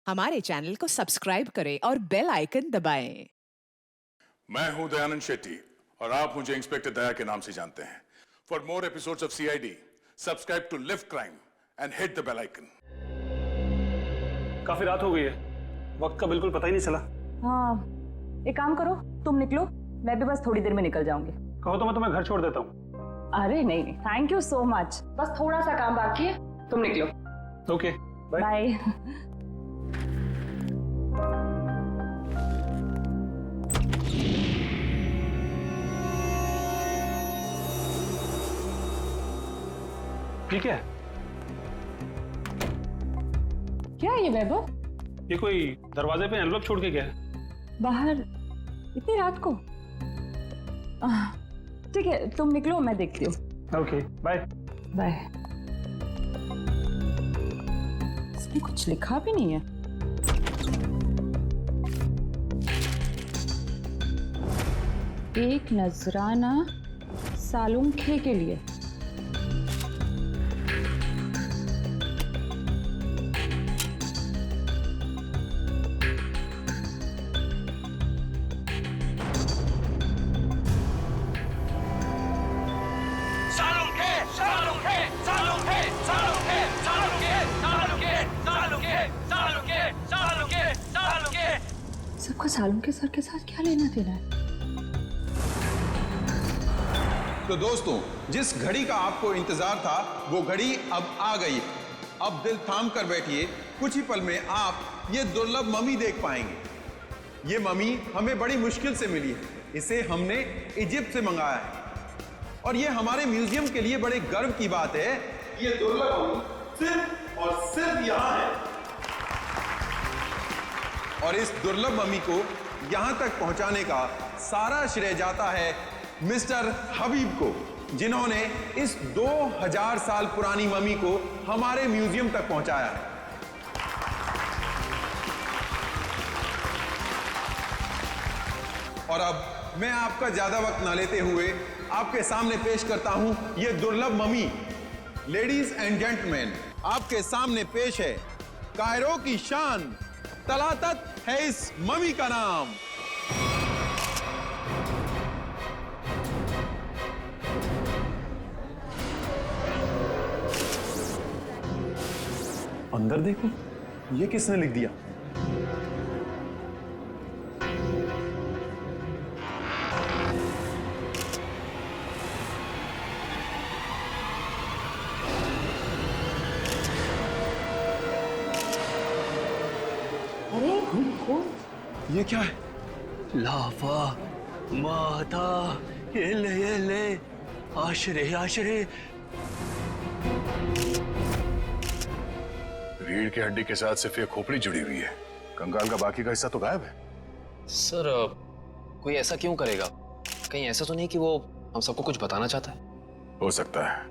हमारे चैनल को सब्सक्राइब करें और बेल आइकन दबाएं। मैं हूं दयानंद शेट्टी और आप मुझे इंस्पेक्टर दया के नाम से जानते हैं। For more episodes of CID, subscribe to lift crime and hit the bell icon. काफी रात हो गई है, वक्त का बिल्कुल पता ही नहीं चला। हाँ, एक काम करो, तुम निकलो, मैं भी बस थोड़ी देर में निकल जाऊंगी। कहो तो मैं तुम्हें घर छोड़ देता हूँ। अरे नहीं नहीं, थैंक यू सो मच, बस थोड़ा सा काम बाकी है, तुम निकलो। Okay, bye. बाय। ठीक है, क्या है ये वैभव? ये कोई दरवाजे पे एनवलप छोड़ के गया है। बाहर इतनी रात को? ठीक है, तुम निकलो, मैं देखती हूँ। Okay, bye. बाय। इसमें कुछ लिखा भी नहीं है। एक नजराना सालुंखे के लिए। सबका सालुंखे सर के साथ क्या लेना देना है? तो दोस्तों, जिस घड़ी का आपको इंतजार था वो घड़ी अब आ गई है। अब दिल थाम कर बैठिए, कुछ ही पल में आप ये दुर्लभ मम्मी देख पाएंगे। ये मम्मी हमें बड़ी मुश्किल से मिली है, इसे हमने इजिप्ट से मंगाया है और ये हमारे म्यूजियम के लिए बड़े गर्व की बात है। ये दुर्लभ मम्मी सिर्फ और सिर्फ यहाँ है और इस दुर्लभ मम्मी को यहां तक पहुंचाने का सारा श्रेय जाता है मिस्टर हबीब को, जिन्होंने इस 2000 साल पुरानी मम्मी को हमारे म्यूजियम तक पहुंचाया है। और अब मैं आपका ज्यादा वक्त ना लेते हुए आपके सामने पेश करता हूं यह दुर्लभ मम्मी। लेडीज एंड जेंटलमैन, आपके सामने पेश है कायरो की शान, तलातत है इस मम्मी का नाम। अंदर देखो, ये किसने लिख दिया? ये क्या है? लाफा माता ये ले आशरे आशरे। रीढ़ की हड्डी के साथ सिर्फ ये खोपड़ी जुड़ी हुई है, कंकाल का बाकी का हिस्सा तो गायब है। सर, कोई ऐसा क्यों करेगा? कहीं ऐसा तो नहीं कि वो हम सबको कुछ बताना चाहता है? हो सकता है,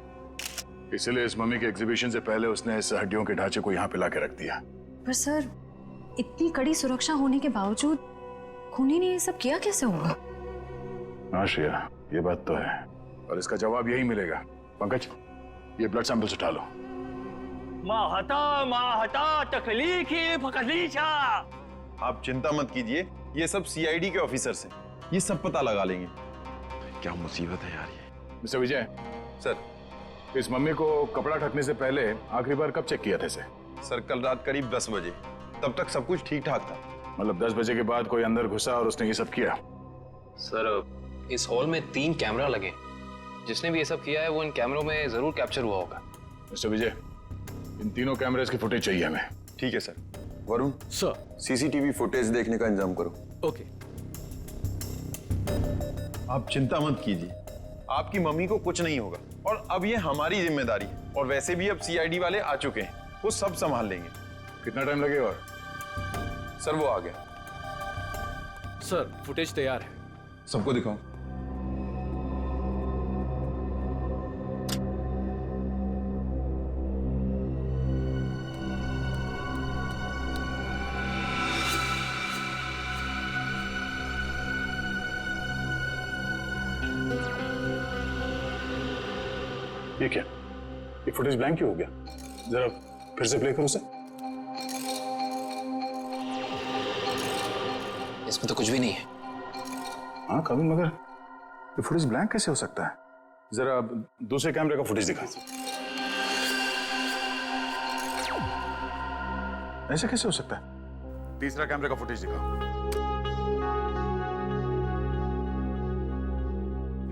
इसलिए इस मम्मी के एग्जीबिशन से पहले उसने इस हड्डियों के ढांचे को यहाँ पे लाके रख दिया। पर सर, इतनी कड़ी सुरक्षा होने के बावजूद खूनी ने ये सब किया कैसे होगा? हाँ श्रेया, ये बात तो है और इसका जवाब यही मिलेगा। पंकज, ये ब्लड सैंपल्स उठा लो। माहता तकलीफी फकलीचा। आप चिंता मत कीजिए, ये सब सीआईडी के ऑफिसर्स हैं, ये सब पता लगा लेंगे। क्या मुसीबत है यार ये। मिस्टर विजय सर, इस मम्मी को कपड़ा ढकने से पहले आखिरी बार कब चेक किया था इसे? सर, कल रात करीब 10 बजे, तब तक सब कुछ ठीक ठाक था। मतलब 10 बजे के बाद कोई अंदर घुसा और उसने ये सब किया? सर, इस हॉल में 3 कैमरा लगे, जिसने भी ये सब किया है वो इन कैमरों में जरूर कैप्चर हुआ होगा। मिस्टर विजय, इन तीनों कैमरेज की फुटेज चाहिए हमें। ठीक है sir. Varun sir, CCTV footage देखने का इंतजाम करो। ओके। आप चिंता मत कीजिए, आपकी मम्मी को कुछ नहीं होगा और अब ये हमारी जिम्मेदारी है। और वैसे भी अब सीआईडी वाले आ चुके हैं, वो सब संभाल लेंगे। कितना टाइम लगेगा? और सर, वो आ गया। सर, फुटेज तैयार है। सबको दिखाओ। ये क्या? ये फुटेज ब्लैंक क्यों हो गया? जरा फिर से प्ले करो उसे। इसमें तो कुछ भी नहीं है। हाँ कविन, मगर ये फुटेज ब्लैंक कैसे हो सकता है? जरा दूसरे कैमरे का फुटेज दिखा। ऐसे कैसे हो सकता है? तीसरा कैमरे का फुटेज दिखा।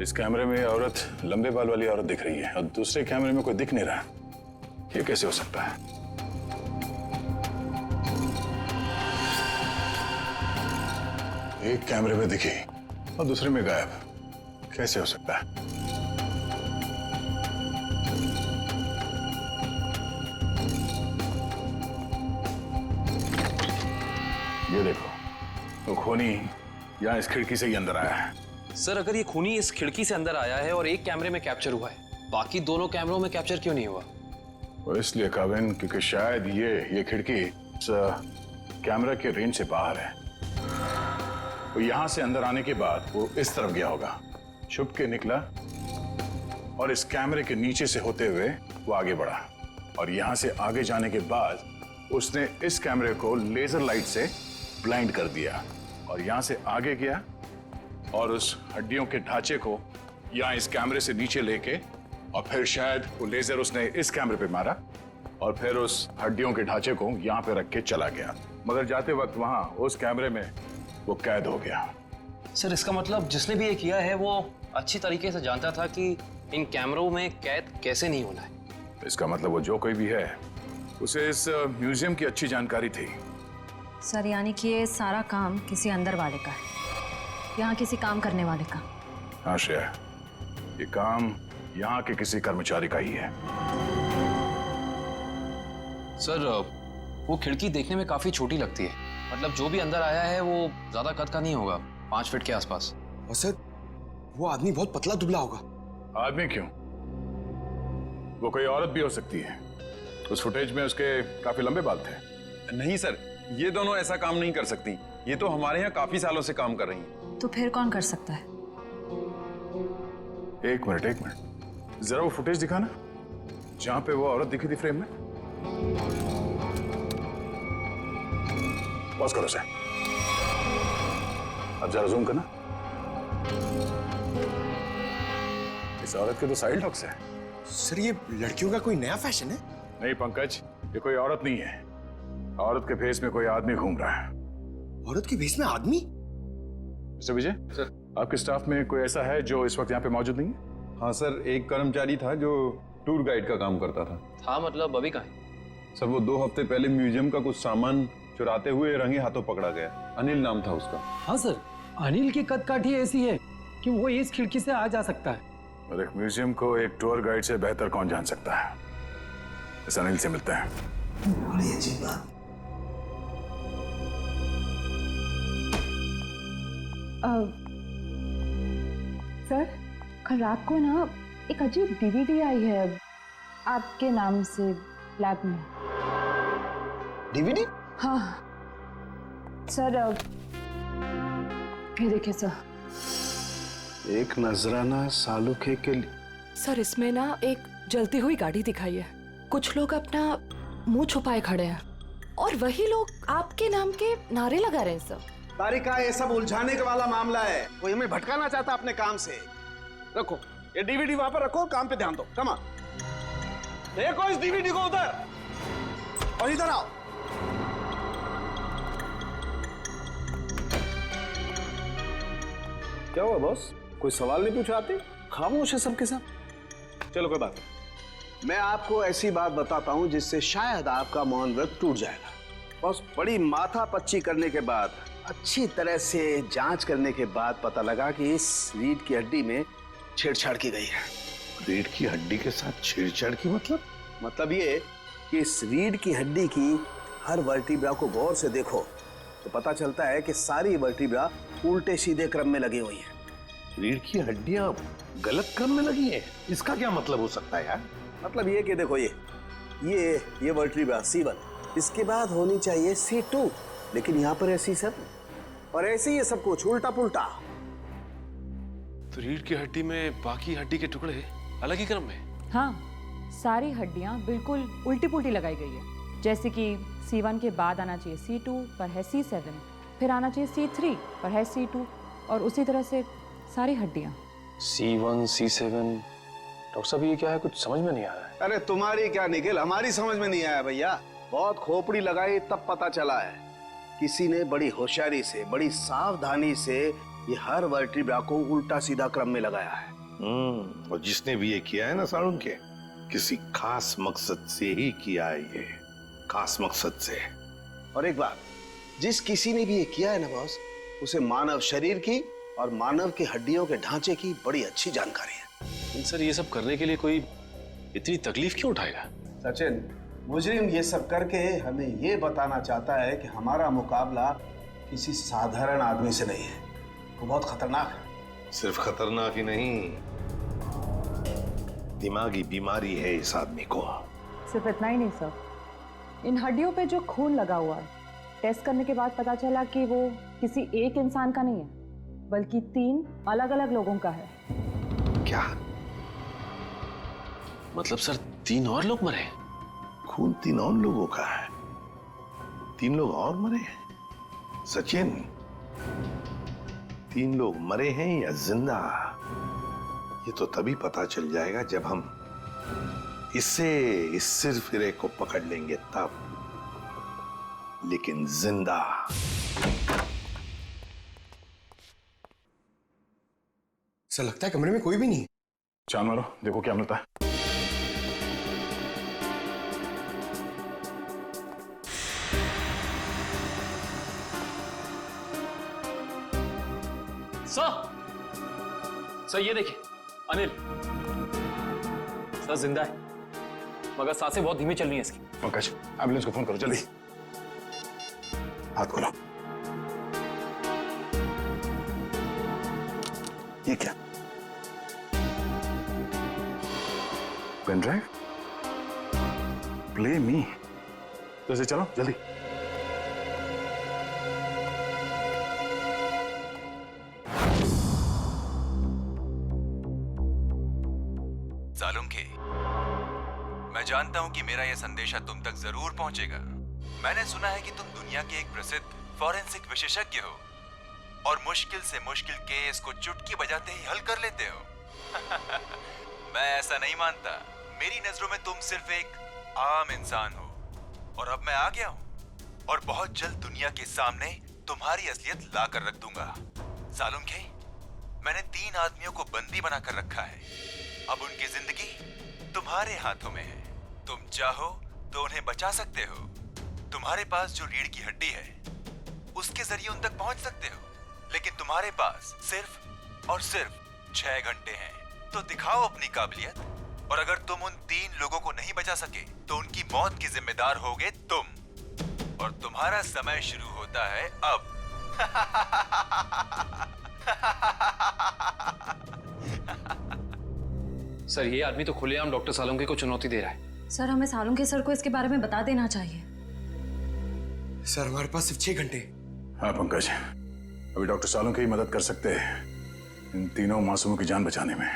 इस कैमरे में औरत, लंबे बाल वाली औरत दिख रही है और दूसरे कैमरे में कोई दिख नहीं रहा। ये कैसे हो सकता है? एक कैमरे में दिखी और दूसरे में गायब। कैसे हो सकता है? ये देखो, वो खूनी यहाँ इस खिड़की से ही अंदर आया है। सर अगर ये खूनी इस खिड़की से अंदर आया है और एक कैमरे में कैप्चर हुआ है, बाकी दोनों कैमरों में कैप्चर क्यों नहीं हुआ? वो इसलिए कविन, क्योंकि शायद ये खिड़की कैमरा के रेंज से बाहर है। वो यहां से अंदर आने के बाद वो इस तरफ गया होगा, छुप के निकला और इस कैमरे के नीचे से होते हुए वो आगे बढ़ा और यहां से आगे जाने के बाद उसने इस कैमरे को लेजर लाइट से ब्लाइंड कर दिया और यहां से आगे गया और उस हड्डियों के ढांचे को यहां इस कैमरे से नीचे लेके और फिर शायद वो लेजर उसने इस कैमरे पे मारा और फिर उस हड्डियों के ढांचे को यहां पे रख के चला गया, मगर जाते वक्त वहां उस कैमरे में वो कैद हो गया। सर इसका मतलब जिसने भी ये किया है वो अच्छी तरीके से जानता था कि इन कैमरों में कैद कैसे नहीं होना है। इसका मतलब वो जो कोई भी है उसे इस म्यूजियम की अच्छी जानकारी थी। सर यानी कि ये सारा काम किसी अंदर वाले का है, यहाँ किसी काम करने वाले का। हाँ श्रेया, ये काम यहाँ के किसी कर्मचारी का ही है। सर वो खिड़की देखने में काफी छोटी लगती है, मतलब जो भी अंदर आया है वो ज्यादा कद का नहीं होगा, 5 फीट के आसपास। और सर वो आदमी बहुत पतला दुबला होगा। आदमी क्यों, वो कोई औरत भी हो सकती है। उस फुटेज में उसके काफी लंबे बाल थे। नहीं सर, ये दोनों ऐसा काम नहीं कर सकती। ये तो हमारे यहाँ काफी सालों से काम कर रही हैं। तो फिर कौन कर सकता है? एक मिनट, जरा वो फुटेज दिखाना जहां पे वो औरत दिखी थी फ्रेम में। पॉज करो सर, अब जरा जूम करना। इस औरत के तो साइड लॉक्स है। सर ये लड़कियों का कोई नया फैशन है? नहीं पंकज, ये कोई औरत नहीं है। औरत के भेष में कोई आदमी घूम रहा है। औरत के भेष में आदमी? मिस्टर विजय सर, आपके स्टाफ में कोई ऐसा है जो इस वक्त यहाँ पे मौजूद नहीं है? हाँ सर, एक कर्मचारी था जो टूर गाइड का काम करता था। मतलब अभी कहाँ है? सर वो 2 हफ्ते पहले म्यूजियम का कुछ सामान चुराते हुए रंगे हाथों पकड़ा गया। अनिल नाम था उसका। हाँ सर, अनिल की कदकाठी ऐसी है कि वो इस खिड़की से आ जा सकता है। और एक म्यूजियम को एक टूर गाइड से बेहतर कौन जान सकता है। इस अनिल से मिलते हैं। बड़ी अजीब बात। सर कल रात को ना एक अजीब डीवीडी आई है आपके नाम से लैब में। डीवीडी? हाँ सर, ये देखिए सर। एक नजराना सालुखे के लिए। सर इसमें ना एक जलती हुई गाड़ी दिखाई है, कुछ लोग अपना मुंह छुपाए खड़े हैं और वही लोग आपके नाम के नारे लगा रहे हैं। सर तारिका, ये सब उलझाने के वाला मामला है, कोई हमें भटकाना चाहता अपने काम से। रखो ये डीवीडी वहां पर रखो, काम पे ध्यान दो। कमा देखो इस डीवीडी को उधर, और इधर आओ। क्या हुआ बॉस, कोई सवाल नहीं पूछा? आते खामोश है सबके सब। चलो कोई बात नहीं, मैं आपको ऐसी बात बताता हूं जिससे शायद आपका मौन व्रत टूट जाएगा। बॉस, बड़ी माथा पच्ची करने के बाद, अच्छी तरह से जांच करने के बाद पता लगा कि इस रीढ़ की हड्डी में छेड़छाड़ की गई है। रीढ़ की हड्डी के साथ छेड़छाड़ की मतलब ये कि इस रीढ़ की हड्डी की हर वर्टिब्रा को गौर से देखो तो पता चलता है कि सारी वर्टिब्रा उल्टे सीधे क्रम में लगी हुई है। रीढ़ की हड्डियां गलत क्रम में लगी है, इसका क्या मतलब हो सकता है यार? मतलब ये कि देखो ये वर्टिब्रा C1, इसके बाद होनी चाहिए C2, लेकिन यहाँ पर है C7 और ऐसे ही ये सब कुछ उल्टा पुल्टा। तो रीढ़ की हड्डी में बाकी हड्डी के टुकड़े अलग ही क्रम में? हाँ, सारी हड्डियां बिल्कुल उल्टी पुल्टी लगाई गई है। जैसे कि C1 के बाद आना चाहिए C2 पर है C7, फिर आना चाहिए C3 और है C2 और उसी तरह से सारी हड्डियां। C1, C7, डॉक्टर साहब ये क्या है, कुछ समझ में नहीं आ रहा है। अरे तुम्हारी क्या निखिल, हमारी समझ में नहीं आया भैया। बहुत खोपड़ी लगाई तब पता चला है। किसी ने बड़ी होशियारी से, बड़ी सावधानी से ये हर वर्टिब्रा को उल्टा सीधा क्रम में लगाया है। और जिसने भी ये किया है ना सारुण के, किसी खास मकसद से ही किया है, ये खास मकसद से। और एक बात, जिस किसी ने भी ये किया है ना बॉस, उसे मानव शरीर की और मानव की हड्डियों के ढांचे की बड़ी अच्छी जानकारी है। लेकिन सर ये सब करने के लिए कोई इतनी तकलीफ क्यों उठाएगा? सचिन, मुजरिम ये सब करके हमें ये बताना चाहता है कि हमारा मुकाबला किसी साधारण आदमी से नहीं है, वो बहुत खतरनाक है। सिर्फ खतरनाक ही नहीं, दिमागी बीमारी है इस आदमी को। सिर्फ इतना ही नहीं सर, इन हड्डियों पे जो खून लगा हुआ है, टेस्ट करने के बाद पता चला कि वो किसी एक इंसान का नहीं है, बल्कि 3 अलग अलग लोगों का है। क्या मतलब सर 3 और लोग मरे? खून 3 और लोगों का है? 3 लोग और मरे हैं? सचिन, 3 लोग मरे हैं या जिंदा, ये तो तभी पता चल जाएगा जब हम इस सिरफिरे को पकड़ लेंगे तब। लेकिन जिंदा। ऐसा लगता है कमरे में कोई भी नहीं है। चांद मारो, देखो क्या मिलता है। सर ये देखिए, अनिल सर जिंदा है, मगर सांसें बहुत धीमी चल रही हैं इसकी। पंकज, एम्बुलेंस को फोन करो जल्दी। हाथ खोलो। ये क्या? Pen drive? Play me. तो इसे चलो जल्दी। सालुंखे, मैं जानता हूं कि मेरा यह संदेशा तुम तक जरूर पहुंचेगा। मैंने सुना है कि तुम दुनिया के एक प्रसिद्ध फॉरेंसिक विशेषज्ञ हो और मुश्किल से मुश्किल केस को चुटकी बजाते ही हल कर लेते हो। मैं ऐसा नहीं मानता। मेरी नजरों में तुम सिर्फ एक आम इंसान हो और अब मैं आ गया हूं और बहुत जल्द दुनिया के सामने तुम्हारी असलियत ला कर रख दूंगा। सालुंखे, मैंने 3 आदमियों को बंदी बनाकर रखा है। अब उनकी जिंदगी तुम्हारे हाथों में है। तुम चाहो तो उन्हें बचा सकते हो। तुम्हारे पास जो रीढ़ की हड्डी है उसके जरिए उन तक पहुंच सकते हो, लेकिन तुम्हारे पास सिर्फ और सिर्फ 6 घंटे हैं। तो दिखाओ अपनी काबिलियत, और अगर तुम उन 3 लोगों को नहीं बचा सके तो उनकी मौत की जिम्मेदार होगे तुम। और तुम्हारा समय शुरू होता है अब। सर ये आदमी तो खुलेआम डॉक्टर सालुंखे को चुनौती दे रहा है। सर हमें सालुंखे सर को इसके बारे में बता देना चाहिए। सर हमारे पास सिर्फ 6 घंटे। हाँ पंकज, अभी डॉक्टर सालुंखे ही मदद कर सकते हैं इन 3 मासूमों की जान बचाने में।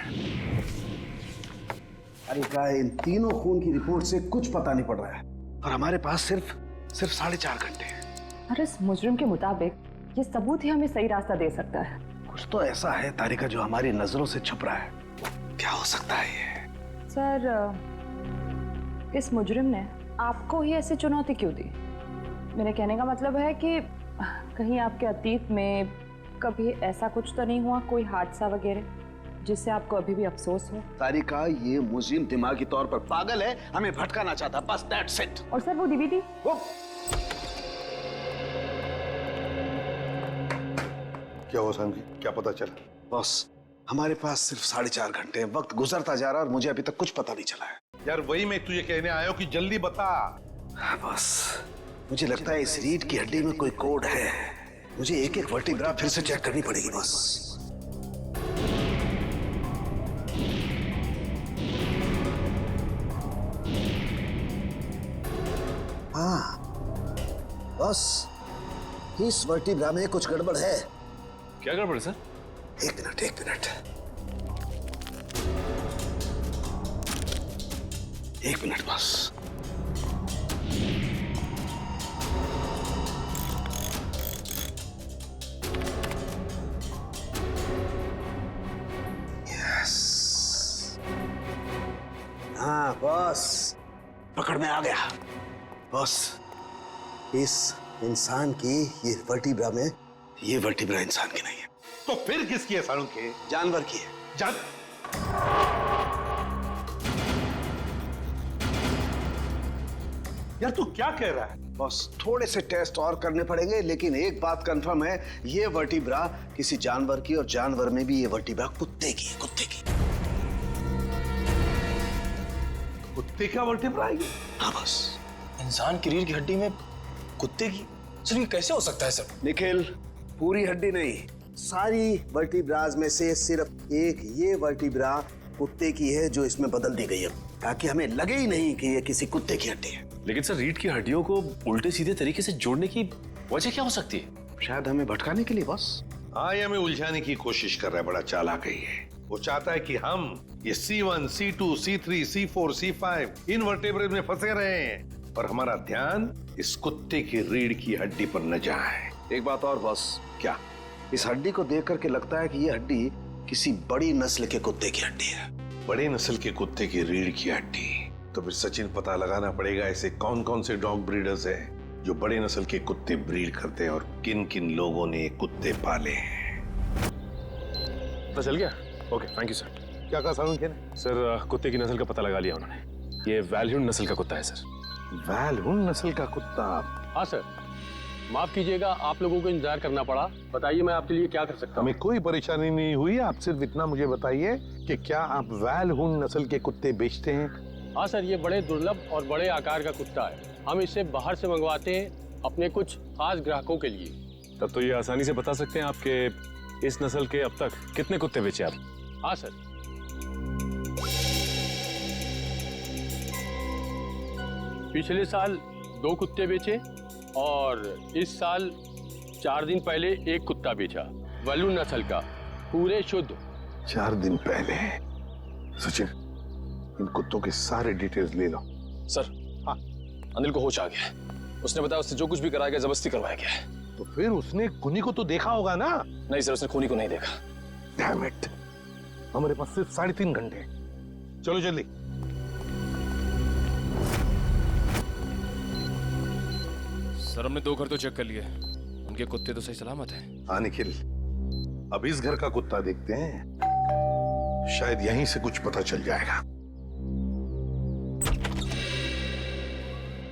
अरे क्या, इन 3 खून की रिपोर्ट से कुछ पता नहीं पड़ रहा है और हमारे पास सिर्फ 4.5 घंटे हैं। अरे इस मुजरिम के मुताबिक ये सबूत ही हमें सही रास्ता दे सकता है। कुछ तो ऐसा है तारिका जो हमारी नजरों से छुप रहा है। क्या हो सकता है ये? सर, इस मुजरिम ने आपको ही ऐसी चुनौती क्यों दी? मेरे कहने का मतलब है कि कहीं आपके अतीत में कभी ऐसा कुछ तो नहीं हुआ, कोई हादसा वगैरह जिससे आपको अभी भी अफसोस हो? तारिका, ये मुजरिम दिमागी तौर पर पागल है, हमें भटकाना चाहता, बस दैट्स इट। और सर वो डीवीडी? क्या हुआ साहब जी, क्या पता चला? बॉस, हमारे पास सिर्फ 4.5 घंटे, वक्त गुजरता जा रहा है और मुझे अभी तक कुछ पता नहीं चला है। यार वही मैं तुझे कहने आया हूं कि जल्दी बता। बस मुझे लगता है इस रीढ़ की हड्डी में कोई कोड है। मुझे एक वर्टिब्रा फिर से चेक करनी पड़ेगी बस। हाँ बस, इस वर्टिब्रा में कुछ गड़बड़ है। क्या गड़बड़ है सर? एक मिनट। एक मिनट बस। बस पकड़ में आ गया। बस इस इंसान की ये वर्टिब्रा में, ये वर्टिब्रा इंसान की नहीं है। तो फिर किसकी है सारुण के? जानवर की है। यार तू क्या कह रहा है? बस थोड़े से टेस्ट और करने पड़ेंगे, लेकिन एक बात कंफर्म है, ये वर्टिब्रा किसी जानवर की, और जानवर में भी ये वर्टिब्रा कुत्ते की है, कुत्ते की। कुत्ते का वर्टिब्रा है? हाँ बस। इंसान की रीढ़ की हड्डी में कुत्ते की? सर ये कैसे हो सकता है सर? निखिल, पूरी हड्डी नहीं, सारी वर्टिब्राज में से सिर्फ एक ये वर्टिब्रा कुत्ते की है जो इसमें बदल दी गई है, ताकि हमें लगे ही नहीं कि ये किसी कुत्ते की हड्डी है। लेकिन सर रीढ़ की हड्डियों को उल्टे सीधे तरीके से जोड़ने की वजह क्या हो सकती है? शायद हमें भटकाने के लिए बॉस। हाँ, ये हमें उलझाने की कोशिश कर रहा है, बड़ा चालाक है ये। वो चाहता है कि हम ये C1, C2, C3, C4, C5 इन वर्टेब्रेज में फंसे रहे हैं और हमारा ध्यान इस कुत्ते की रीढ़ की हड्डी पर न जाए। एक बात और बॉस। क्या? इस हड्डी को देख करके लगता है कि ये हड्डी किसी बड़ी नस्ल के कुत्ते की हड्डी है। बड़े नस्ल के कुत्ते की रीढ़ की हड्डी? तो फिर सचिन पता लगाना पड़ेगा ऐसे कौन कौन से डॉग ब्रीडर्स हैं जो बड़े नस्ल के कुत्ते ब्रीड करते हैं और किन किन लोगों ने कुत्ते पाले हैं। पता चल गया? Okay, thank you sir. क्या कहा सारुण के? सर कुत्ते की नस्ल का पता लगा लिया उन्होंने। ये वैल्यून नस्ल का कुत्ता है सर। वैल्यून नस्ल का कुत्ता? हाँ सर, माफ कीजिएगा आप लोगों को इंतजार करना पड़ा। बताइए मैं आपके लिए क्या कर सकता हूँ? हमें कोई परेशानी नहीं हुई, आप सिर्फ इतना मुझे बताइए कि क्या आप वैल्यून नस्ल के कुत्ते बेचते हैं? हाँ सर, ये बड़े दुर्लभ और बड़े आकार का कुत्ता है। हम इसे बाहर से मंगवाते हैं अपने कुछ खास ग्राहकों के लिए। तब तो ये आसानी से बता सकते हैं आपके इस नस्ल के अब तक कितने कुत्ते बेचे आप? हाँ सर, पिछले साल 2 कुत्ते बेचे और इस साल 4 दिन पहले 1 कुत्ता बेचा, वैल्यून नस्ल का, पूरे शुद्ध। 4 दिन पहले? सचिन, इन कुत्तों के सारे डिटेल्स ले लो। सर, हाँ, अनिल को होश आ गया है। उसने बताया उससे जो कुछ भी कराया गया जबरदस्ती करवाया गया है। तो फिर उसने खूनी को तो देखा होगा ना? नहीं सर, उसने खूनी को नहीं देखा। डैम इट, हमारे पास सिर्फ 3.5 घंटे। चलो जल्दी। सर हमने 2 घर तो चेक कर लिए, उनके कुत्ते तो सही सलामत हैं। हाँ निखिल, अब इस घर का कुत्ता देखते हैं, शायद यहीं से कुछ पता चल जाएगा।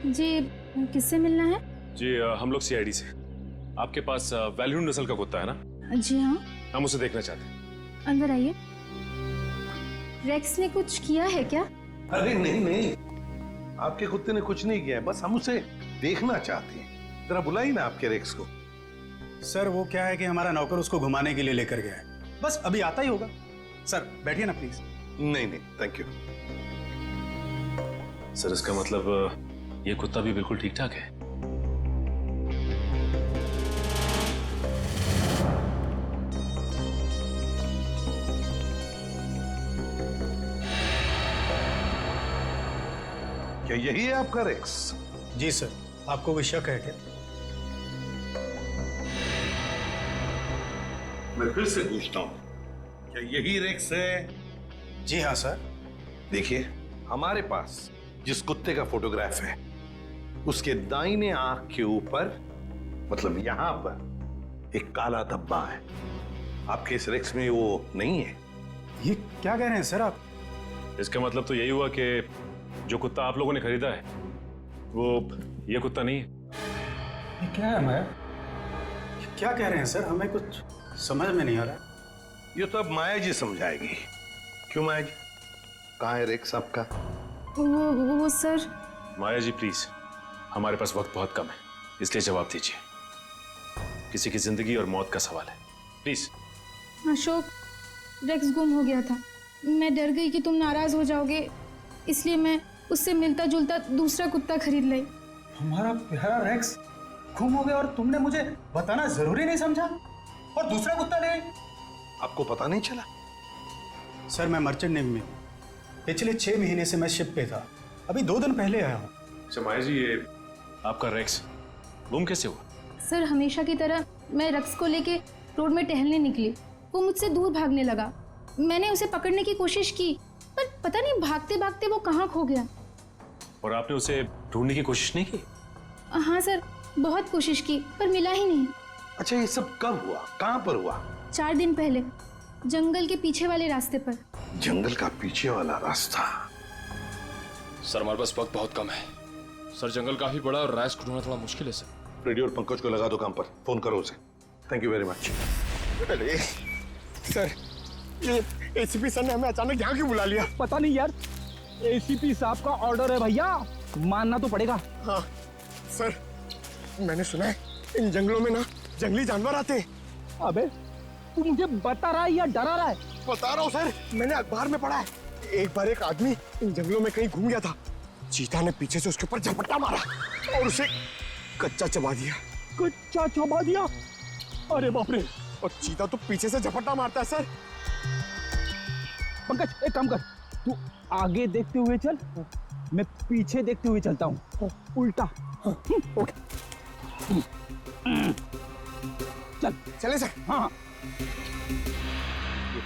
जी, किससे मिलना है? जी हम लोग CID से। आपके पास वैल्यून नस्ल का कुत्ता है ना? जी हाँ। हम उसे देखना चाहते हैं। अंदर आइए। रेक्स ने कुछ किया है क्या? अरे नहीं नहीं, आपके कुत्ते ने कुछ नहीं किया है, बस हम उसे देखना चाहते हैं। जरा बुलाइए ना आपके रेक्स को। सर वो क्या है कि हमारा नौकर उसको घुमाने के लिए लेकर गया है, बस अभी आता ही होगा। सर बैठिए ना प्लीज। नहीं नहीं, थैंक यू। सर इसका मतलब ये कुत्ता भी बिल्कुल ठीक ठाक है? क्या यही है आपका रेक्स? जी सर, आपको कोई शक है क्या? मैं फिर से पूछता हूं, क्या यही रेक्स है? जी हाँ सर। देखिए, हमारे पास जिस कुत्ते का फोटोग्राफ है उसके दाहिने आंख के ऊपर, मतलब यहां पर एक काला धब्बा है। आपके इस रेक्स में वो नहीं है। ये क्या कह रहे हैं सर आप? इसका मतलब तो यही हुआ कि जो कुत्ता आप लोगों ने खरीदा है वो ये कुत्ता नहीं है। ये क्या है? मैं क्या कह रहे हैं सर? हमें कुछ समझ में नहीं आ रहा। ये तो अब माया जी समझाएगी। क्यों माया जी, कहाँ है रेक्स आपका? वो सर। माया जी प्लीज, हमारे पास वक्त बहुत कम है, इसलिए जवाब दीजिए। किसी की जिंदगी और मौत का सवाल है, प्लीज। अशोक, रेक्स गुम हो गया था। मैं डर गई कि तुम नाराज हो जाओगे, इसलिए मैं उससे मिलता जुलता दूसरा कुत्ता खरीद लाई। हमारा प्यारा रेक्स गुम हो गया और तुमने मुझे बताना जरूरी नहीं समझा और दूसरा कुत्ता ले आई? आपको पता नहीं चला? सर मैं मर्चेंट नेवी में पिछले 6 महीने से मैं शिप पे था, अभी 2 दिन पहले आया हूँ। अच्छा माया जी, ये आपका रेक्स गुम कैसे हुआ? सर हमेशा की तरह मैं रेक्स को लेके रोड में टहलने निकली। वो मुझसे दूर भागने लगा। मैंने उसे पकड़ने की कोशिश की पर पता नहीं भागते भागते वो कहाँ खो गया। और आपने उसे ढूंढने की कोशिश नहीं की? हाँ सर, बहुत कोशिश की पर मिला ही नहीं। अच्छा, ये सब कब हुआ, कहाँ पर हुआ? 4 दिन पहले, जंगल के पीछे वाले रास्ते पर। जंगल का पीछे वाला रास्ता? सर हमारे पास वक्त बहुत कम है सर, जंगल काफी बड़ा और राइस को ढूंढना थोड़ा मुश्किल है सर। रेडियो और पंकज को लगा दो काम पर, फोन करो उसे। Thank you very much. अरे सर, ये एसीपी सर ने हमें अचानक यहाँ क्यों बुला लिया? पता नहीं यार, एसीपी साहब का ऑर्डर है भैया, मानना तो पड़ेगा। हाँ सर, मैंने सुना है इन जंगलों में ना जंगली जानवर आते हैं। अबे तू मुझे बता रहा है या डरा रहा है? बता रहा हूँ सर, मैंने अखबार में पढ़ा है। एक बार एक आदमी इन जंगलों में कहीं घूम गया था, चीता ने पीछे से उसके ऊपर झपट्टा मारा और उसे कच्चा चबा दिया। कच्चा चबा दिया? अरे बाप रे! और चीता तो पीछे से झपट्टा मारता है सर। पंकज एक काम कर, तू आगे देखते हुए चल, मैं पीछे देखते हुए चलता हूँ, उल्टा। ओके चल। चले सर। हाँ।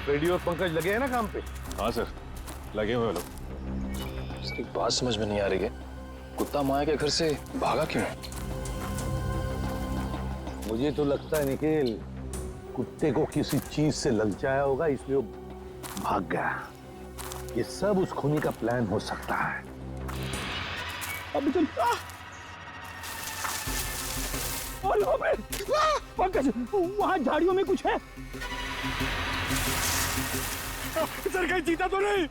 रेडियो और पंकज लगे हैं ना काम पे? हाँ सर, लगे हुए लोग। इसकी बात समझ में नहीं आ रही है, कुत्ता माया के घर से भागा क्यों? मुझे तो लगता है निखिल, कुत्ते को किसी चीज से ललचाया होगा, इसलिए वो भाग गया। ये सब उस खूनी का प्लान हो सकता है। अभी चल। पंकज, वहाँ झाड़ियों में कुछ है? सर कहीं चीता तो नहीं?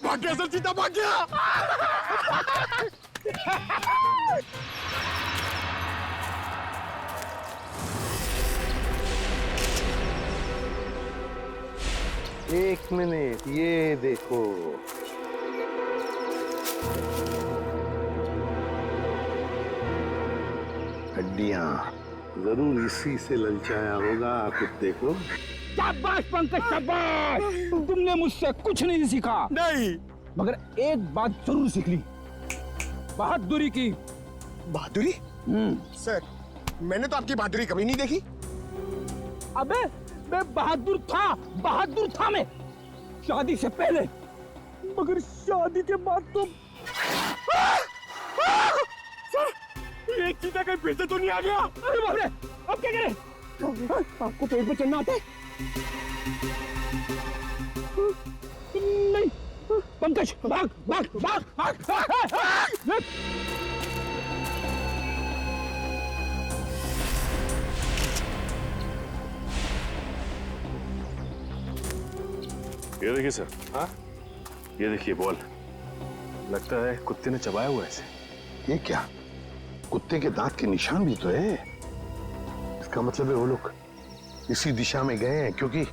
भाग गया सर, चीता भाग गया। एक मिनट, ये देखो। हड्डियां, जरूर इसी से ललचाया होगा कुत्ते को। शाबाश पंकज, शाबाश! तुमने मुझसे कुछ नहीं सीखा। नहीं, मगर एक बात जरूर सीख ली, बहादुरी की। बहादुरी? सर, मैंने तो आपकी बहादुरी कभी नहीं देखी। अबे मैं बहादुर था मैं, शादी से पहले, मगर शादी के बाद तो। सर, एक चीता कहीं फिर से तो नहीं आ गया? अरे बाप रे, अब क्या करें? आपको पेड़ पे चढ़ना आता है? नहीं पंकज, भाग भाग भाग भाग। ये देखिए सर। हाँ, ये देखिए बॉल, लगता है कुत्ते ने चबाया हुआ है इसे। ये क्या, कुत्ते के दांत के निशान भी तो है। इसका मतलब है वो लोग इसी दिशा में गए हैं, क्योंकि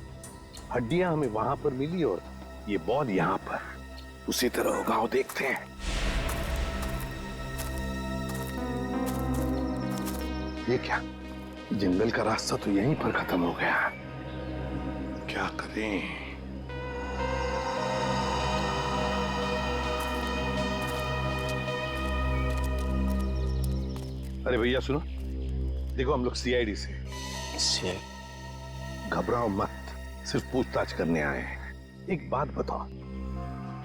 हड्डियां हमें वहां पर मिली और ये बॉल यहाँ पर। उसी तरह होगा, वो देखते हैं। ये क्या, जंगल का रास्ता तो यहीं पर खत्म हो गया। क्या करें? अरे भैया सुनो, देखो हम लोग सीआईडी से। घबराओ मत, सिर्फ पूछताछ करने आए हैं। एक बात बताओ,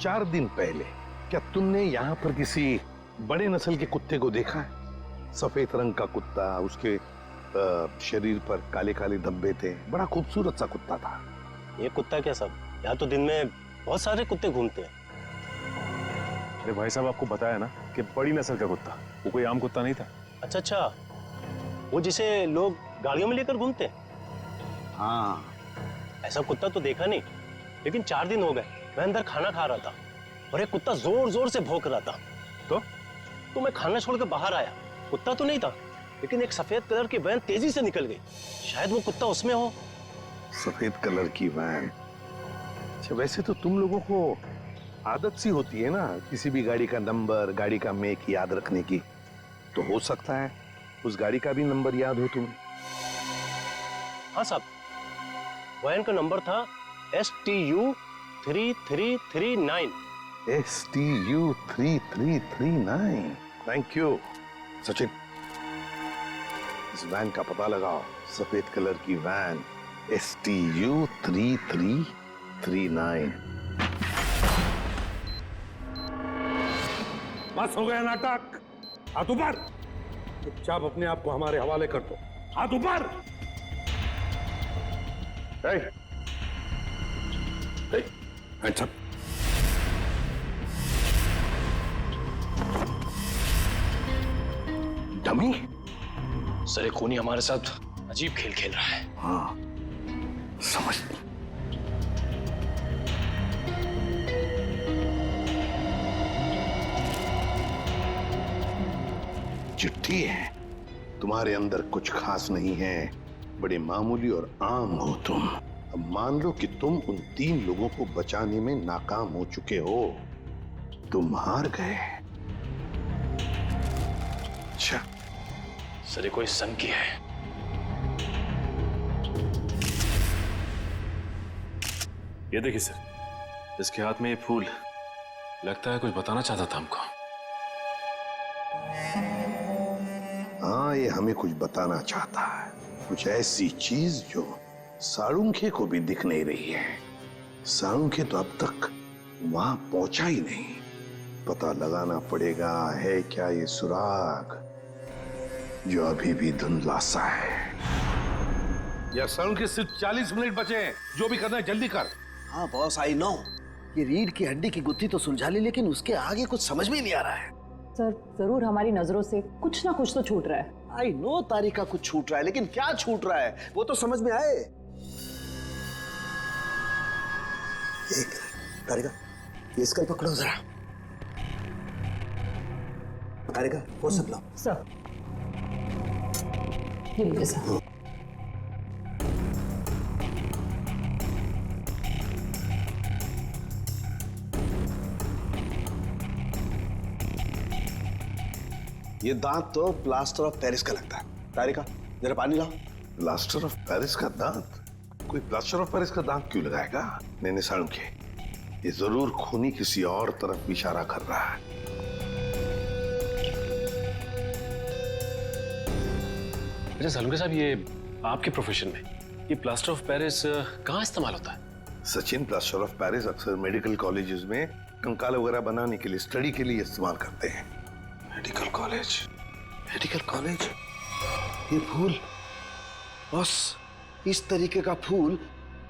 4 दिन पहले क्या तुमने यहाँ पर किसी बड़े नस्ल के कुत्ते को देखा है? सफेद रंग का कुत्ता, उसके शरीर पर काले काले धब्बे थे, बड़ा खूबसूरत सा कुत्ता था। ये कुत्ता क्या सब, यहाँ तो दिन में बहुत सारे कुत्ते घूमते हैं। अरे भाई साहब, आपको बताया ना कि बड़ी नस्ल का कुत्ता, वो कोई आम कुत्ता नहीं था। अच्छा, वो जिसे लोग गाड़ियों में लेकर घूमते हैं? हाँ। ऐसा कुत्ता तो देखा नहीं, लेकिन 4 दिन हो गए मैं अंदर खाना खा रहा था और एक कुत्ता जोर जोर से भौंक रहा था। तो मैं खाना छोड़कर बाहर आया, कुत्ता तो नहीं था, लेकिन एक सफेद कलर की वैन तेजी से निकल गई। शायद वो कुत्ता उसमें हो। सफेद कलर की वैन? अच्छा, वैसे तो तुम लोगों को आदत सी होती है ना किसी भी गाड़ी का नंबर, गाड़ी का मेक याद रखने की, तो हो सकता है उस गाड़ी का भी नंबर याद हो तुम्हें। हाँ साहब, वैन का नंबर था STU 3339। STU 3339? Thank you. Sachin, इस वैन का पता लगाओ, सफेद कलर की वैन, STU 3339। बस हो गया नाटक। हाथ ऊपर। चुपचाप अपने आप को हमारे हवाले कर दो। हाथ ऊपर। hands up। डमी? सर, एक खूनी हमारे साथ अजीब खेल खेल रहा है। हाँ, समझ। चिट्ठी है। तुम्हारे अंदर कुछ खास नहीं है, बड़े मामूली और आम हो तुम। अब मान लो कि तुम उन 3 लोगों को बचाने में नाकाम हो चुके हो, तुम हार गए। अच्छा सर, ये कोई संकी है। ये देखिए सर, इसके हाथ में ये फूल, लगता है कुछ बताना चाहता था हमको। हाँ, ये हमें कुछ बताना चाहता है, कुछ ऐसी चीज जो साळुंखे को भी दिख नहीं रही है। साळुंखे तो अब तक वहां पहुंचा ही नहीं। पता लगाना पड़ेगा, है क्या ये सुराग जो अभी भी धुंधला सा है। या साळुंखे सिर्फ 40 मिनट बचे हैं, जो भी करना है जल्दी कर। हाँ बॉस, आई नो। ये रीढ़ की हड्डी की गुत्थी तो सुलझा ली, लेकिन उसके आगे कुछ समझ में नहीं आ रहा है। सर, जरूर हमारी नजरों से कुछ ना कुछ तो छूट रहा है। आई नो तारिका कुछ छूट रहा है, लेकिन क्या छूट रहा है वो तो समझ में आए। तारिका, ये स्कल पकड़ो जरा। तारिका, वो सब लो। सर, ये लीजिए सर। ये दांत तो प्लास्टर ऑफ पेरिस का लगता है। तारिका, जरा पानी लाओ। प्लास्टर ऑफ पेरिस का दांत? कोई प्लास्टर ऑफ पेरिस का दांत क्यों लगाएगा? नहीं साळुंखे, ये जरूर खूनी किसी और तरफ इशारा कर रहा है। अच्छा साळुंखे साहब, ये आपके प्रोफेशन में ये प्लास्टर ऑफ पेरिस कहाँ इस्तेमाल होता है? सचिन, प्लास्टर ऑफ पेरिस अक्सर मेडिकल कॉलेजेस में कंकाल वगैरह बनाने के लिए, स्टडी के लिए इस्तेमाल करते हैं। Medical college, medical college. ये फूल बस, इस तरीके का फूल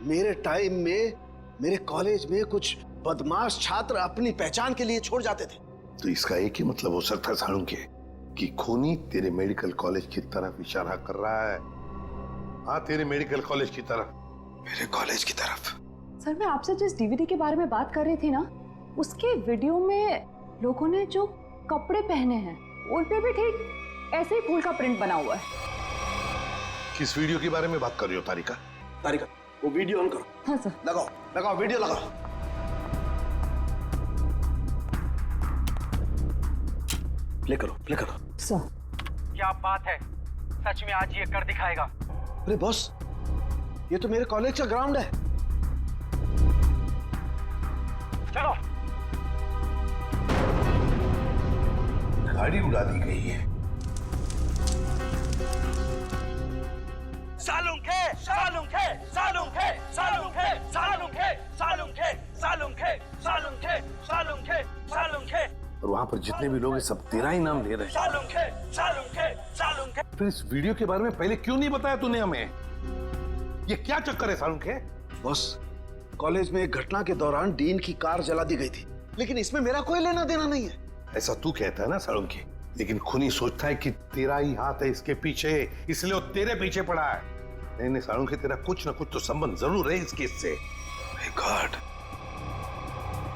मेरे टाइम में मेरे कॉलेज में कुछ बदमाश छात्र अपनी पहचान के लिए छोड़ जाते थे। तो इसका एक ही मतलब हो सकता है साळुंखे कि खूनी तेरे मेडिकल कॉलेज की तरफ इशारा कर रहा है। हाँ, तेरे मेडिकल कॉलेज की तरफ, मेरे कॉलेज की तरफ। सर, मैं आपसे जिस डीवीडी के बारे में बात कर रही थी ना, उसके वीडियो में लोगों ने जो कपड़े पहने हैं उन पे भी ठीक ऐसे ही फूल का प्रिंट बना हुआ है। किस वीडियो के बारे में बात कर रही हो तारिका? तारिका, वो वीडियो ऑन करो। हाँ सर। लगाओ लगाओ, वीडियो लगाओ। प्ले करो, प्ले करो। सर, क्या बात है, सच में आज ये कर दिखाएगा। अरे बॉस, ये तो मेरे कॉलेज का ग्राउंड है। चलो। गाड़ी उड़ा दी गई है। साळुंखे, साळुंखे, साळुंखे, साळुंखे, साळुंखे, साळुंखे, साळुंखे, साळुंखे, साळुंखे, साळुंखे। और वहां पर जितने भी लोग हैं सब तेरा ही नाम ले रहे हैं। साळुंखे, साळुंखे, साळुंखे। फिर इस वीडियो के बारे में पहले क्यों नहीं बताया तूने हमें? ये क्या चक्कर है साळुंखे? बॉस, कॉलेज में एक घटना के दौरान डीन की कार जला दी गई थी, लेकिन इसमें मेरा कोई लेना देना नहीं है। ऐसा तू कहता है ना साळुंखे, लेकिन खूनी सोचता है कि तेरा ही हाथ है इसके पीछे, इसलिए वो तेरे पीछे पड़ा है। नहीं साळुंखे, तेरा कुछ ना कुछ तो संबंध जरूर है इस केस से। गॉड,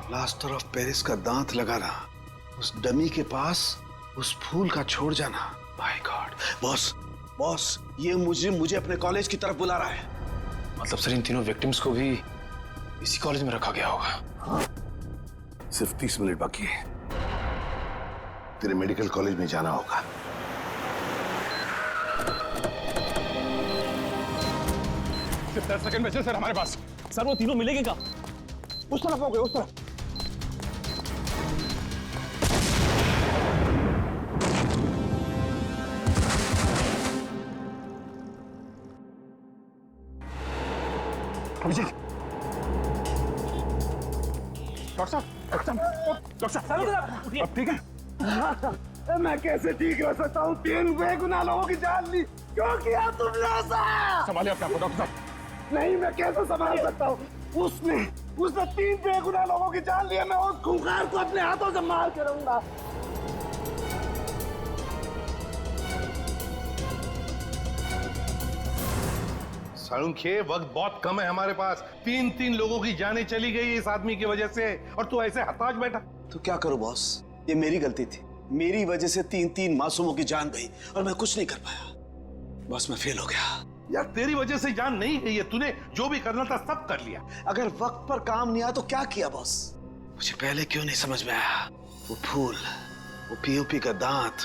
प्लास्टर ऑफ पेरिस का दांत लगाना, उस डमी के पास उस फूल का छोड़ जाना। My God. बॉस, बॉस, ये मुझे अपने कॉलेज की तरफ बुला रहा है। मतलब सर, इन तीनों विक्टिम्स को भी इसी कॉलेज में रखा गया होगा? हाँ, सिर्फ 30 मिनट बाकी है, तेरे मेडिकल कॉलेज में जाना होगा। सिर्फ 10 सेकंड बचे सर हमारे पास। सर, वो तीनों मिलेंगे क्या? उस तरफ हो गए, उस तरफ। अभिजीत, डॉक्टर साहब, अब ठीक है? मैं कैसे ठीक रह सकता हूँ? 3 बेगुनाह लोगों की जान ली, क्यों किया तुमने ऐसा? संभालिए अपने आप को डॉक्टर साहब। नहीं, मैं कैसे संभाल सकता हूँ? उसने 3 बेगुनाह लोगों की जान ली है। मैं उस खूंखार को अपने हाथों से मार के रहूंगा। साळुंखे, वक्त बहुत कम है हमारे पास। 3 लोगों की जानें चली गई इस आदमी की वजह से, और तू ऐसे हताश बैठा। तो क्या करूं बॉस, ये मेरी गलती थी। मेरी वजह से 3 मासूमों की जान गई और मैं कुछ नहीं कर पाया। बॉस, मैं फेल हो गया। यार, तेरी वजह से जान नहीं गई है। तूने जो भी करना था सब कर लिया। अगर वक्त पर काम नहीं आया तो क्या किया बॉस? मुझे पहले क्यों नहीं समझ में आया? वो फूल, वो पीओपी का दांत,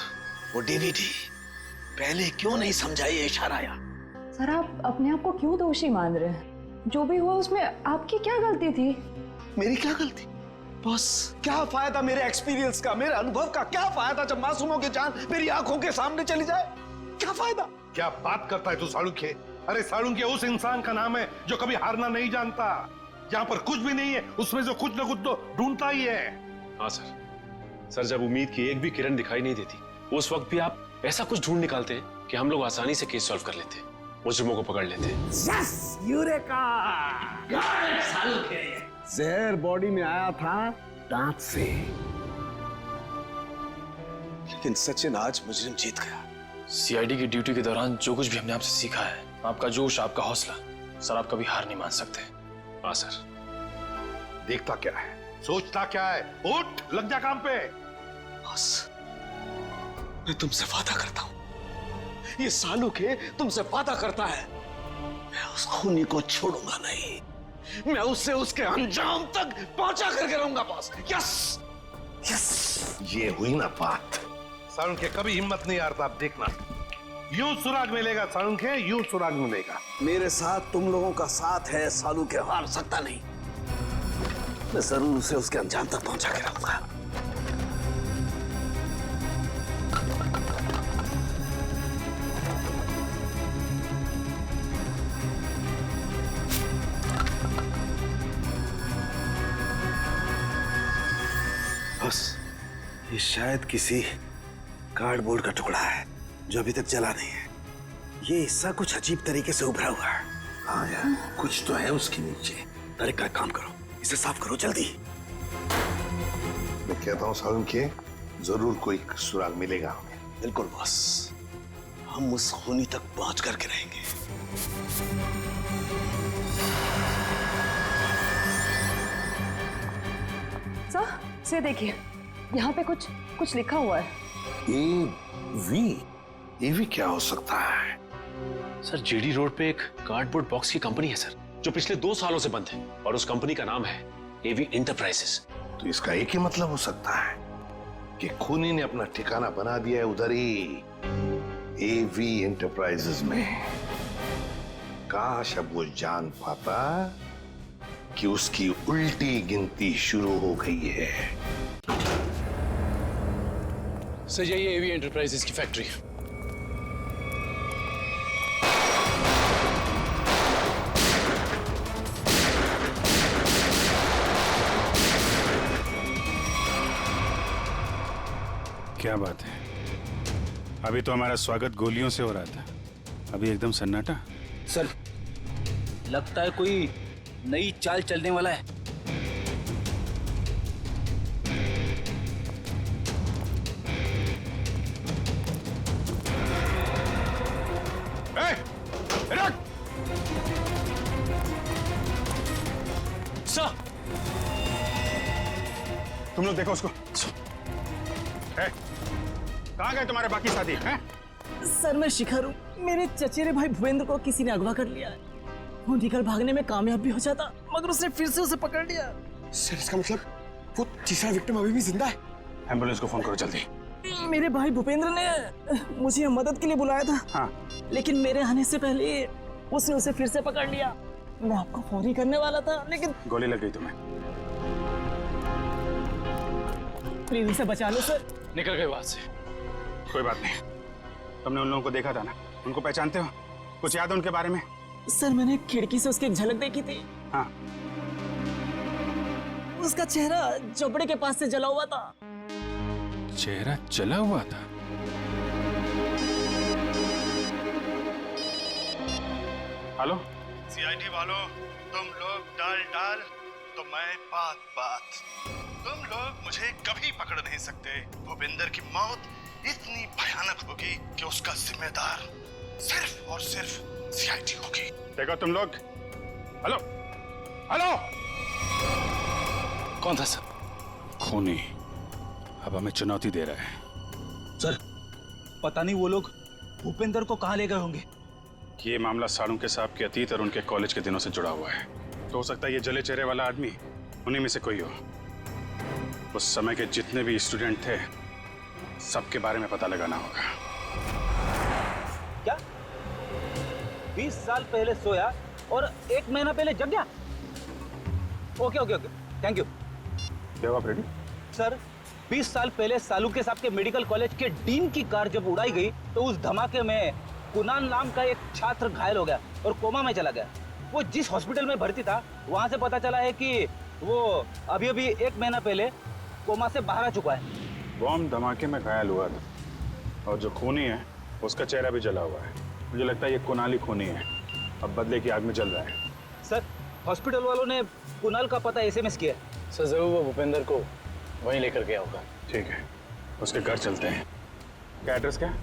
वो डीवीडी, पहले क्यों नहीं समझा? ये इशारा आया। सर, आप अपने आप को क्यों दोषी मान रहे हैं? जो भी हुआ उसमें आपकी क्या गलती थी? मेरी क्या गलती? बॉस, क्या फायदा मेरे एक्सपीरियंस का, मेरे अनुभव का? क्या फायदा जब मासूमों की जान मेरी आंखों के सामने चली जाए? क्या फायदा? क्या बात करता है तू साळुंखे? अरे साळुंखे उस इंसान का नाम है जो कभी हारना नहीं जानता। जहां पर कुछ भी नहीं है उसमें जो कुछ न कुछ तो ढूंढता ही है। हाँ सर, जब उम्मीद की एक भी किरण दिखाई नहीं देती, उस वक्त भी आप ऐसा कुछ ढूंढ निकालते हैं कि हम लोग आसानी से केस सॉल्व कर लेते, मुजरिमों को पकड़ लेते। Yes, eureka! जहर बॉडी में आया था दांत से। लेकिन सचिन, आज मुजरिम जीत गया। सीआईडी की ड्यूटी के दौरान जो कुछ भी हमने आपसे सीखा है, आपका जोश, आपका हौसला, सर आप कभी हार नहीं मान सकते। हाँ सर। देखता क्या है, सोचता क्या है? उठ, लग जा काम पे। बॉस, मैं तुमसे वादा करता हूं, ये साळुंखे तुमसे वादा करता है, मैं उस खूनी को छोड़ूंगा नहीं। मैं उससे उसके अंजाम तक पहुंचा करके रहूंगा बॉस। Yes, yes. ये हुई ना बात। साळुंखे कभी हिम्मत नहीं हारता। आप देखना, यूं सुराग मिलेगा साळुंखे, यूं सुराग मिलेगा। मेरे साथ तुम लोगों का साथ है, साळुंखे हार सकता नहीं। मैं जरूर उसे उसके अंजाम तक पहुंचा के रहूंगा। बस, ये शायद किसी कार्डबोर्ड का टुकड़ा है जो अभी तक जला नहीं है। ये हिस्सा कुछ अजीब तरीके से उभरा हुआ है। हाँ यार, कुछ तो है उसके नीचे। अरे का काम करो, इसे साफ करो जल्दी। मैं कहता हूँ साळुंखे, जरूर कोई सुराग मिलेगा। बिल्कुल बॉस, हम उस खूनी तक पहुंच करके रहेंगे। सर, से देखिए, यहाँ पे कुछ लिखा हुआ है। एवी क्या हो सकता है? सर, जेडी रोड पे एक कार्डबोर्ड बॉक्स की कंपनी है सर, जो पिछले 2 सालों से बंद है, और उस कंपनी का नाम है एवी एंटरप्राइजेस। तो इसका एक ही मतलब हो सकता है कि खूनी ने अपना ठिकाना बना दिया है उधर ही, एवी एंटरप्राइजेस में। काश अब वो जान पाता कि उसकी उल्टी गिनती शुरू हो गई है। सर, यही एवी एंटरप्राइजेस की फैक्ट्री। क्या बात है, अभी तो हमारा स्वागत गोलियों से हो रहा था, अभी एकदम सन्नाटा। सर, लगता है कोई नई चाल चलने वाला है। सर, तुम लोग देखो उसको। कहाँ गए तुम्हारे बाकी साथी हैं? सर, मैं शिखर हूँ। मेरे चचेरे भाई भूपेंद्र को किसी ने अगवा कर लिया है। वो निकल भागने में कामयाब भी हो जाता, मगर उसने फिर से उसे पकड़ लिया। सर, इसका मतलब वो तीसरा विक्टिम अभी भी जिंदा है? एम्बुलेंस को फोन करो जल्दी। मेरे भाई भूपेंद्र ने मुझे मदद के लिए बुलाया था। हाँ। लेकिन मेरे आने से पहले उसने उसे फिर से पकड़ लिया। मैं आपको फोन ही करने वाला था, लेकिन गोली लग गई तुम्हें। प्लीज उसे बचा लो सर। निकल गए वहां से। कोई बात नहीं, तुमने उन लोगों को देखा था ना, उनको पहचानते हो? कुछ याद है उनके बारे में? सर मैंने खिड़की से उसकी एक झलक देखी थी। हाँ। उसका चेहरा झोपड़े के पास से जला हुआ था। चेहरा जला हुआ था? हेलो सीआईडी वालों, तुम लोग डाल तो मैं बात। तुम लोग मुझे कभी पकड़ नहीं सकते। भूपेंद्र की मौत इतनी भयानक होगी कि उसका जिम्मेदार सिर्फ और सिर्फ सीआईडी होगी। देखो तुम लोग, हेलो कौन था सर? खूनी अब हमें चुनौती दे रहा है। सर पता नहीं वो लोग भूपेंद्र को कहाँ ले गए होंगे। ये मामला सालुंके साहब के अतीत और उनके कॉलेज के दिनों से जुड़ा हुआ है। तो हो सकता है ये जले चेहरे वाला आदमी उन्हीं में से कोई हो। उस समय के जितने भी स्टूडेंट थे सबके बारे में पता लगाना होगा। क्या 20 साल पहले सोया और 1 महीना पहले जग गया? Okay thank you. Ready? Sir 20 साल पहले सालुंके साहब के मेडिकल कॉलेज के डीन की कार जब उड़ाई गई तो उस धमाके में कुणाल नाम का एक छात्र घायल हो गया और कोमा में चला गया। वो जिस हॉस्पिटल में भर्ती था वहां से पता चला है कि वो अभी 1 महीना पहले कोमा से बाहर आ चुका है। बॉम्ब धमाके में घायल हुआ था और जो खूनी है उसका चेहरा भी जला हुआ है। मुझे लगता है ये कुणाल ही खूनी है, अब बदले की आग में जल रहा है। सर हॉस्पिटल वालों ने कुणाल का पता SMS किया। सर जरूर वो भूपेंद्र को वहीं लेकर गया होगा। ठीक है, उसके घर चलते हैं। क्या एड्रेस क्या?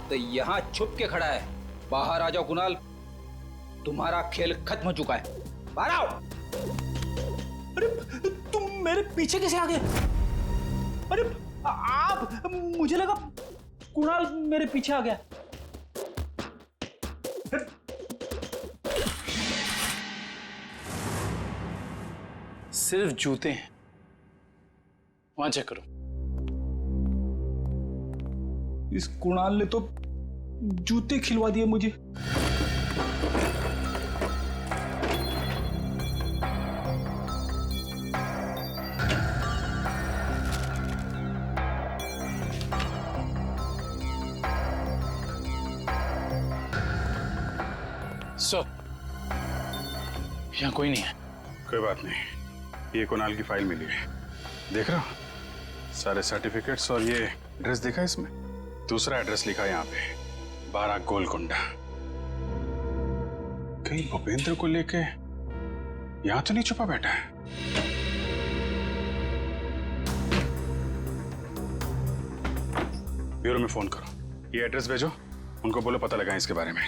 तो यहाँ छुप के खड़ा है। बाहर आ जाओ कुणाल, तुम्हारा खेल खत्म हो चुका है। बाहर आओ। अरे तुम मेरे पीछे कैसे आ गए? अरे आप, मुझे लगा कुणाल मेरे पीछे आ गया। सिर्फ जूते हैं, वहां चेक करो। इस कुणाल ने तो जूते खिलवा दिए मुझे। सर यहाँ कोई नहीं है। कोई बात नहीं, ये कुणाल की फाइल मिली है, देख रहा हो? सारे सर्टिफिकेट्स और ये एड्रेस देखा इसमें? दूसरा एड्रेस लिखा है यहाँ पे, 12 गोलकुंडा। कहीं भूपेंद्र को लेके यहाँ तो नहीं छुपा बैठा है? ब्यूरो में फोन करो, ये एड्रेस भेजो, उनको बोलो पता लगाएं इसके बारे में।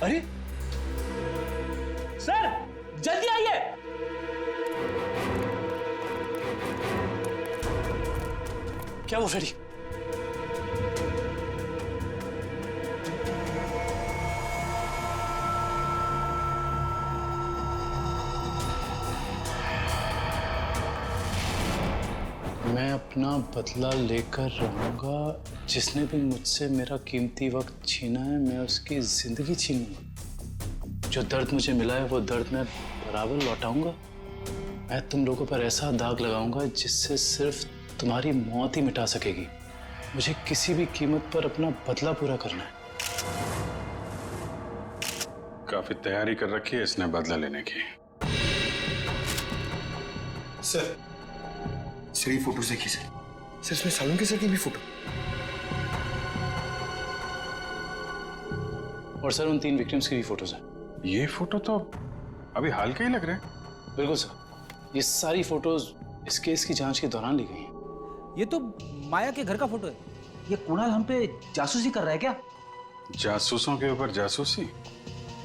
अरे सर जल्दी आइए। क्या वो फ्रेडी? मैं अपना बदला लेकर रहूंगा। जिसने भी मुझसे मेरा कीमती वक्त छीना है मैं उसकी जिंदगी छीनूंगा। जो दर्द मुझे मिला है वो दर्द मैं बराबर लौटाऊंगा। मैं तुम लोगों पर ऐसा दाग लगाऊंगा जिससे सिर्फ तुम्हारी मौत ही मिटा सकेगी। मुझे किसी भी कीमत पर अपना बदला पूरा करना है। काफी तैयारी कर रखी है इसने बदला लेने की। सर ये फोटो देखिए सर। सर इसमें सालुंके सर की भी फोटो। और सर उन 3 विक्टिम्स की भी फोटोज हैं। ये फोटो तो अभी हाल के ही लग रहे हैं। बिल्कुल सर, ये सारी फोटोज इस केस की जांच के दौरान ली गई हैं। ये तो माया के घर का फोटो है। ये कुणाल हम पे जासूसी कर रहा है क्या? जासूसों के ऊपर जासूसी?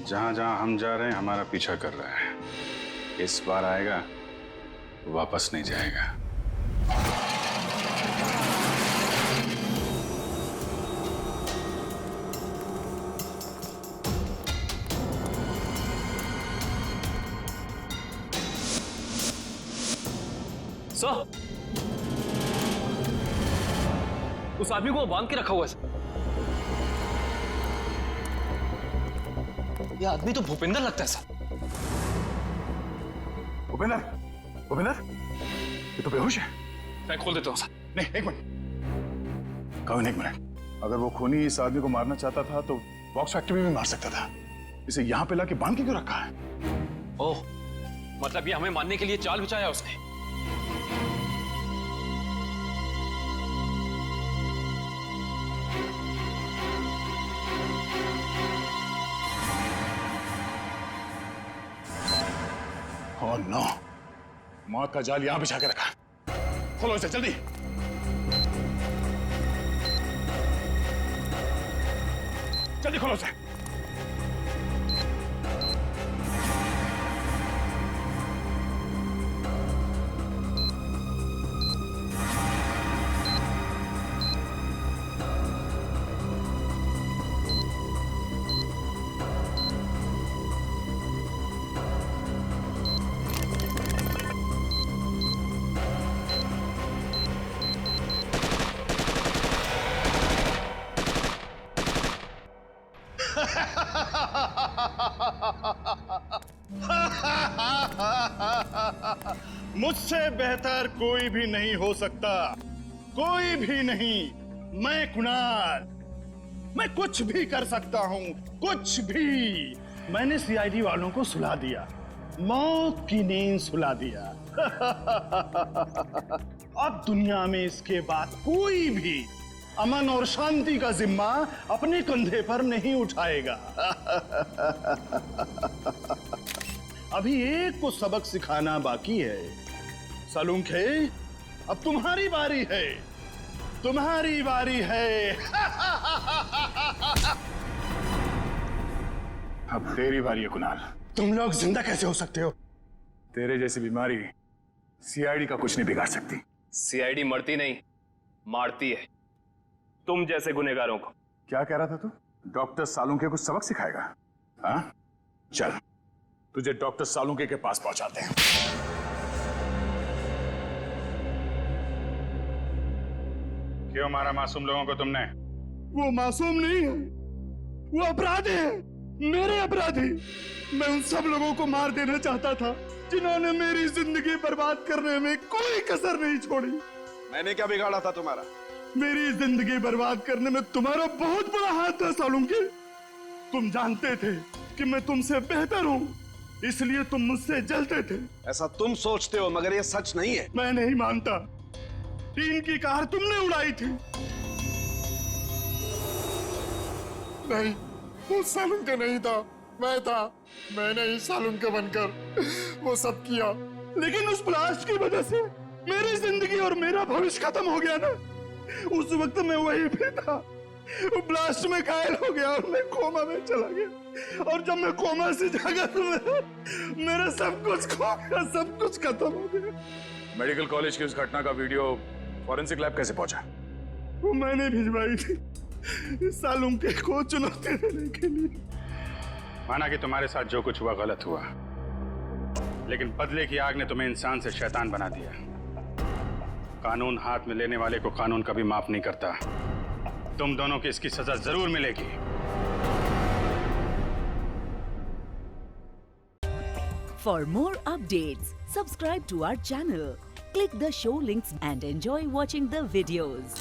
जहां जहां हम जा रहे हैं हमारा पीछा कर रहा है। इस बार आएगा, वापस नहीं जाएगा। सर, उस आदमी को बांध के रखा हुआ है सर। ये आदमी तो भूपेंद्र लगता है सर। भूपेंद्र, भूपेंद्र, ये तो बेहोश है। मैं खोल देता हूँ सर। नहीं, एक मिनट, कौन एक मिनट। अगर वो खूनी इस आदमी को मारना चाहता था तो बॉक्स फैक्ट्री में भी मार सकता था। इसे यहाँ पे लाके बांध के क्यों रखा है? ओह, मतलब ये हमें मारने के लिए चाल बिछाया उसने। ओह नो, मौत का जाल यहां बिछा के रखा। खोलो इसे जल्दी। जल्दी खोलो इसे। मुझसे बेहतर कोई भी नहीं हो सकता, कोई भी नहीं। मैं कुणाल, मैं कुछ भी कर सकता हूं, कुछ भी। मैंने सीआईडी वालों को सुला दिया, मौत की नींद सुला दिया। अब दुनिया में इसके बाद कोई भी अमन और शांति का जिम्मा अपने कंधे पर नहीं उठाएगा। अभी एक को सबक सिखाना बाकी है। सालुंखे, अब तुम्हारी बारी है, तुम्हारी बारी है। अब तेरी बारी है कुणाल। तुम लोग जिंदा कैसे हो सकते हो? तेरे जैसी बीमारी सीआईडी का कुछ नहीं बिगाड़ सकती। सीआईडी मरती नहीं, मारती है तुम जैसे गुनहगारों को। क्या कह रहा था तू? डॉक्टर सालुंके को सबक सिखाएगा? हाँ, चल तुझे डॉक्टर सालुंके के पास पहुंचाते हैं। क्यों मारा मासूम लोगों को तुमने? वो मासूम नहीं है, वो अपराधी है, मेरे अपराधी। मैं उन सब लोगों को मार देना चाहता था जिन्होंने मेरी जिंदगी बर्बाद करने में कोई कसर नहीं छोड़ी। मैंने क्या बिगाड़ा था तुम्हारा? मेरी जिंदगी बर्बाद करने में तुम्हारा बहुत बड़ा हाथ था सालुंके। तुम जानते थे कि मैं तुमसे बेहतर हूँ, इसलिए तुम मुझसे जलते थे। ऐसा तुम सोचते हो, मगर ये सच नहीं है। मैं नहीं मानता। टीन की कार तुमने उड़ाई थी। नहीं, वो सालुंके नहीं था, मैं था। मैंने ही सालुंके बनकर वो सब किया, लेकिन उस ब्लास्ट की वजह से मेरी जिंदगी और मेरा भविष्य खत्म हो गया ना। उस वक्त मैं वहीं पे था, वो ब्लास्ट में घायल हो गया और मैं कोमा में चला गया। और जब मैं कोमा से जागा तो मेरा सब कुछ खो गया, सब कुछ खत्म हो गया। मेडिकल कॉलेज की उस घटना का वीडियो फॉरेंसिक लैब कैसे पहुंचा? वो मैंने भिजवाई थी सालुंके को चुनौती देने के लिए। माना कि तुम्हारे साथ जो कुछ हुआ गलत हुआ, लेकिन बदले की आग ने तुम्हें इंसान से शैतान बना दिया। कानून हाथ में लेने वाले को कानून कभी माफ नहीं करता। तुम दोनों की इसकी सजा जरूर मिलेगी। For more updates, subscribe to our channel, click the show links and enjoy watching the videos.